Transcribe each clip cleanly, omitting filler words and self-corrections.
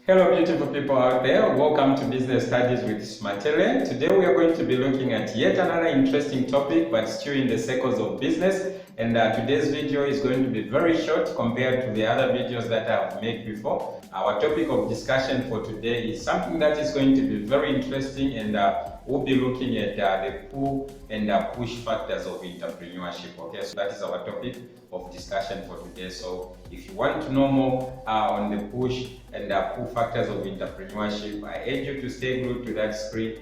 Hello beautiful people out there, welcome to Business Studies with Smatele. Today we are going to be looking at yet another interesting topic but still in the circles of business, and today's video is going to be very short compared to the other videos that I've made before. Our topic of discussion for today is something that is going to be very interesting, and we'll be looking at the pull and push factors of entrepreneurship. Okay, so that is our topic of discussion for today. So if you want to know more on the push and pull factors of entrepreneurship, I urge you to stay glued to that screen.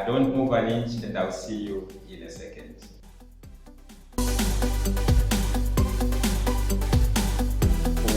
Don't move an inch, and I'll see you in a second.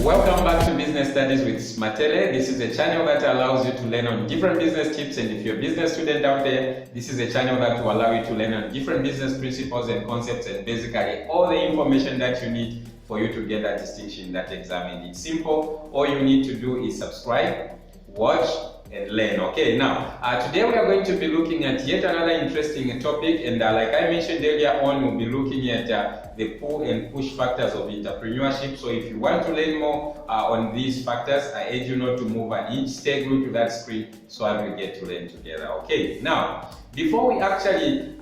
Welcome back to Business Studies with Smatele. This is a channel that allows you to learn on different business tips, and if you're a business student out there, this is a channel that will allow you to learn on different business principles and concepts, and basically all the information that you need for you to get that distinction in that exam. And it's simple. All you need to do is subscribe, watch, and learn. Okay, now today we are going to be looking at yet another interesting topic, and like I mentioned earlier on, we'll be looking at the pull and push factors of entrepreneurship. So if you want to learn more on these factors, I urge you not to move an inch. Stay glued to that screen so as we get to learn together. Okay, now before we actually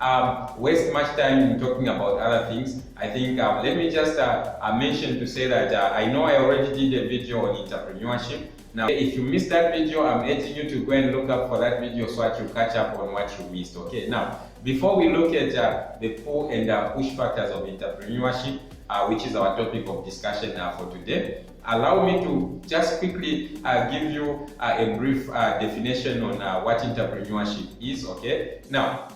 waste much time in talking about other things, I think let me just mention to say that I know I already did a video on entrepreneurship. Now, if you missed that video, I'm urging you to go and look up for that video so that you catch up on what you missed. Okay, now, before we look at the pull and push factors of entrepreneurship, which is our topic of discussion for today, allow me to just quickly give you a brief definition on what entrepreneurship is. Okay, now,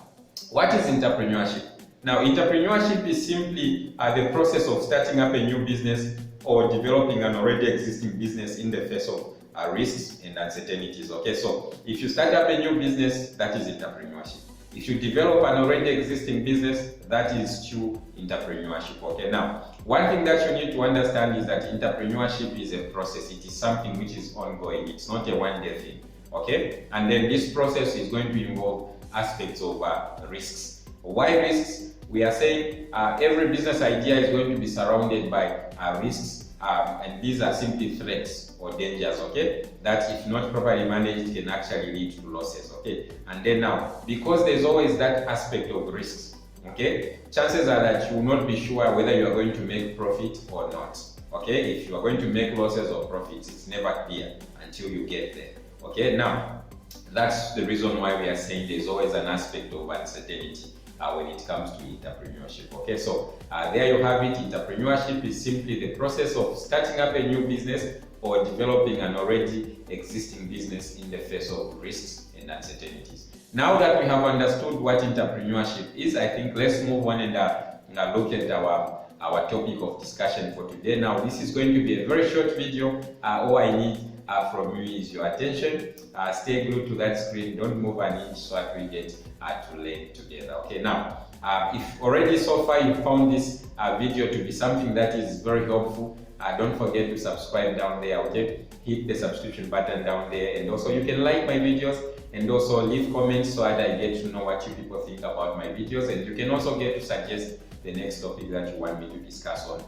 what is entrepreneurship? Now, entrepreneurship is simply the process of starting up a new business or developing an already existing business in the face of risks and uncertainties. Okay, so if you start up a new business, that is entrepreneurship. If you develop an already existing business, that is true entrepreneurship. Okay, now one thing that you need to understand is that entrepreneurship is a process. It is something which is ongoing. It's not a one-day thing. Okay, and then this process is going to involve aspects of risks. Why risks? We are saying every business idea is going to be surrounded by risks. And these are simply threats or dangers, okay, that if not properly managed can actually lead to losses. Okay, and then now, because there's always that aspect of risks, okay, chances are that you will not be sure whether you are going to make profit or not. Okay, if you are going to make losses or profits, it's never clear until you get there. Okay, now that's the reason why we are saying there's always an aspect of uncertainty when it comes to entrepreneurship. Okay, so there you have it. Entrepreneurship is simply the process of starting up a new business or developing an already existing business in the face of risks and uncertainties. Now that we have understood what entrepreneurship is, I think let's move on and look at our topic of discussion for today. Now, this is going to be a very short video. All I need from you is your attention. Stay glued to that screen. Don't move an inch so that we get to learn together. Okay, now if already so far you found this video to be something that is very helpful, don't forget to subscribe down there. Okay, hit the subscription button down there, and also you can like my videos and also leave comments so that I get to know what you people think about my videos, and you can also get to suggest the next topic that you want me to discuss on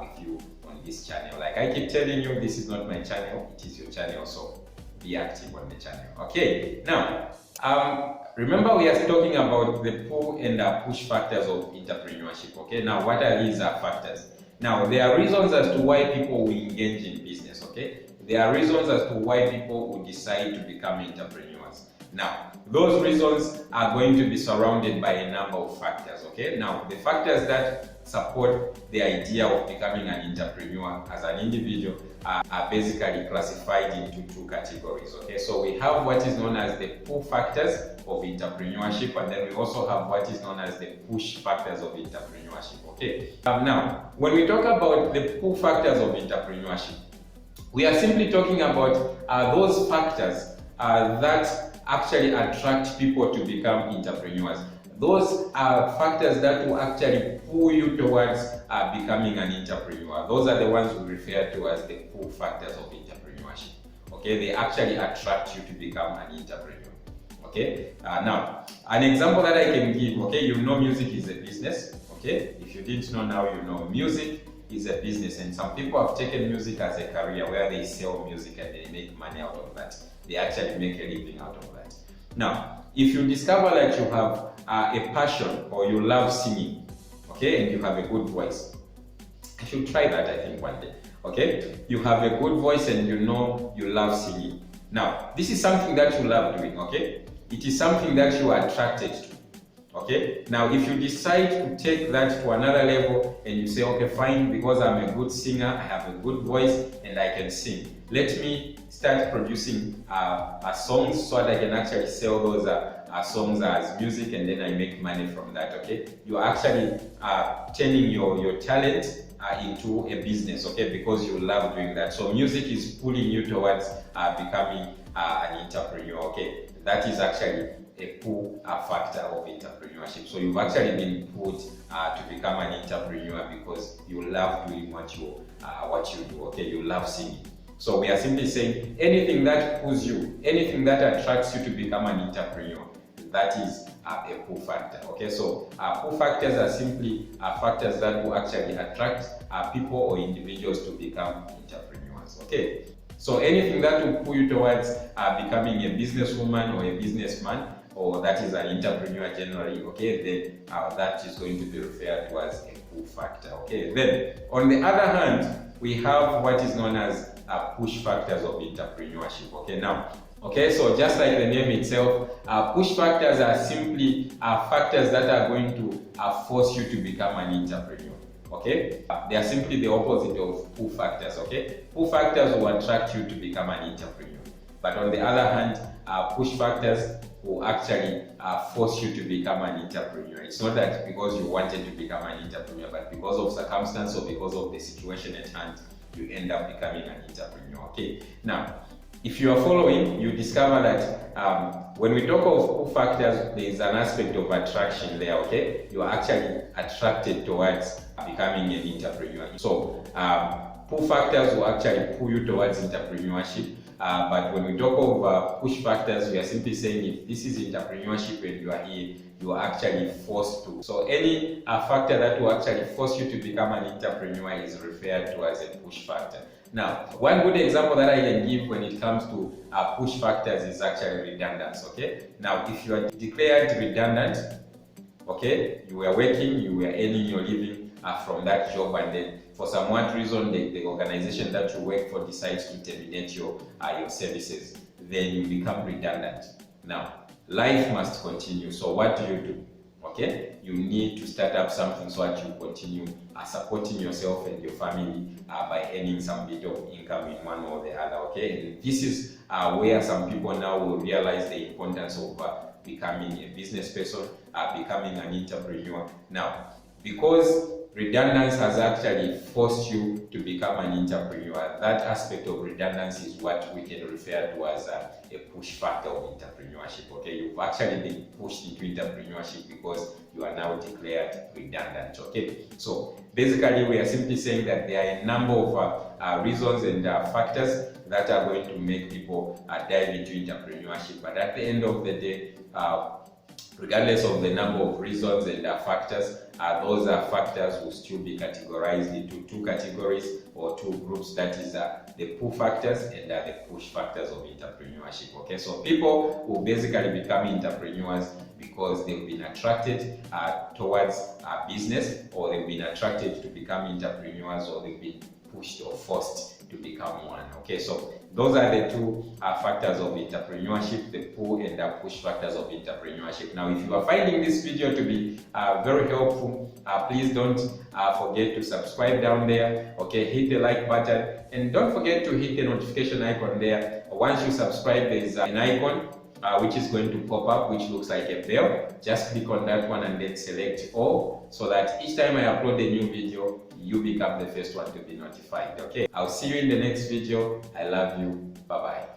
with you on this channel. Like I keep telling you, this is not my channel, it is your channel, so be active on the channel. Okay, now remember we are talking about the pull and push factors of entrepreneurship. Okay, now what are these factors? Now there are reasons as to why people will engage in business. Okay, there are reasons as to why people will decide to become entrepreneurs. Now those reasons are going to be surrounded by a number of factors. Okay, now the factors that support the idea of becoming an entrepreneur as an individual are basically classified into two categories. Okay, so we have what is known as the pull factors of entrepreneurship, and then we also have what is known as the push factors of entrepreneurship. Okay, now when we talk about the pull factors of entrepreneurship, we are simply talking about those factors that actually attract people to become entrepreneurs. Those are factors that will actually pull you towards becoming an entrepreneur. Those are the ones we refer to as the pull factors of entrepreneurship. Okay, they actually attract you to become an entrepreneur. Okay, now an example that I can give. Okay, you know music is a business. Okay, if you didn't know, now you know music is a business, and some people have taken music as a career where they sell music and they make money out of that. They actually make a living out of that. Now, if you discover that you have a passion or you love singing, okay, and you have a good voice, you should try that, I think, one day. Okay, you have a good voice and you know you love singing. Now, this is something that you love doing, okay? It is something that you are attracted to, okay? Now, if you decide to take that to another level and you say, okay, fine, because I'm a good singer, I have a good voice and I can sing, let me start producing songs so that I can actually sell those songs as music and then I make money from that, okay? You're actually turning your talent into a business, okay, because you love doing that. So music is pulling you towards becoming an entrepreneur, okay? That is actually a pull factor of entrepreneurship. So you've actually been put to become an entrepreneur because you love doing what you do, okay? You love singing. So we are simply saying anything that pulls you, anything that attracts you to become an entrepreneur, that is a pull factor, okay? So pull factors are simply factors that will actually attract people or individuals to become entrepreneurs, okay? So anything that will pull you towards becoming a businesswoman or a businessman, or that is an entrepreneur generally, okay, then that is going to be referred to as a pull factor, okay? Then on the other hand, we have what is known as push factors of entrepreneurship, okay? Now, okay, so just like the name itself, push factors are simply factors that are going to force you to become an entrepreneur, okay? They are simply the opposite of pull factors, okay? Pull factors will attract you to become an entrepreneur. But on the other hand, push factors will actually force you to become an entrepreneur. It's not that because you wanted to become an entrepreneur, but because of circumstance or because of the situation at hand, you end up becoming an entrepreneur, okay? Now, if you are following, you discover that when we talk of pull factors, there is an aspect of attraction there, okay? You are actually attracted towards becoming an entrepreneur. So pull factors will actually pull you towards entrepreneurship. But when we talk of push factors, we are simply saying if this is entrepreneurship and you are here, you are actually forced to. So any factor that will actually force you to become an entrepreneur is referred to as a push factor. Now, one good example that I can give when it comes to push factors is actually redundancy, okay? Now, if you are declared redundant, okay, you were working, you were earning your living from that job, and then for some odd reason, the organization that you work for decides to terminate your services, then you become redundant. Now, life must continue, so what do? Okay, you need to start up something so that you continue supporting yourself and your family by earning some bit of income in one or the other, okay? And this is where some people now will realize the importance of becoming a business person, becoming an entrepreneur. Now, because redundancy has actually forced you to become an entrepreneur, that aspect of redundancy is what we can refer to as a push factor of entrepreneurship, okay? You've actually been pushed into entrepreneurship because you are now declared redundant, okay? So basically, we are simply saying that there are a number of reasons and factors that are going to make people dive into entrepreneurship, but at the end of the day, regardless of the number of reasons and factors, those factors will still be categorized into two categories or two groups. That is the pull factors and the push factors of entrepreneurship. Okay, so people will basically become entrepreneurs because they've been attracted towards business, or they've been attracted to become entrepreneurs, or they've been pushed or forced to become one. Okay, so those are the two factors of entrepreneurship, the pull and the push factors of entrepreneurship. Now, if you are finding this video to be very helpful, please don't forget to subscribe down there. Okay, hit the like button and don't forget to hit the notification icon there. Once you subscribe, there is an icon which is going to pop up, which looks like a bell. Just click on that one and then select all, so that each time I upload a new video, you become the first one to be notified. Okay, I'll see you in the next video. I love you. Bye bye.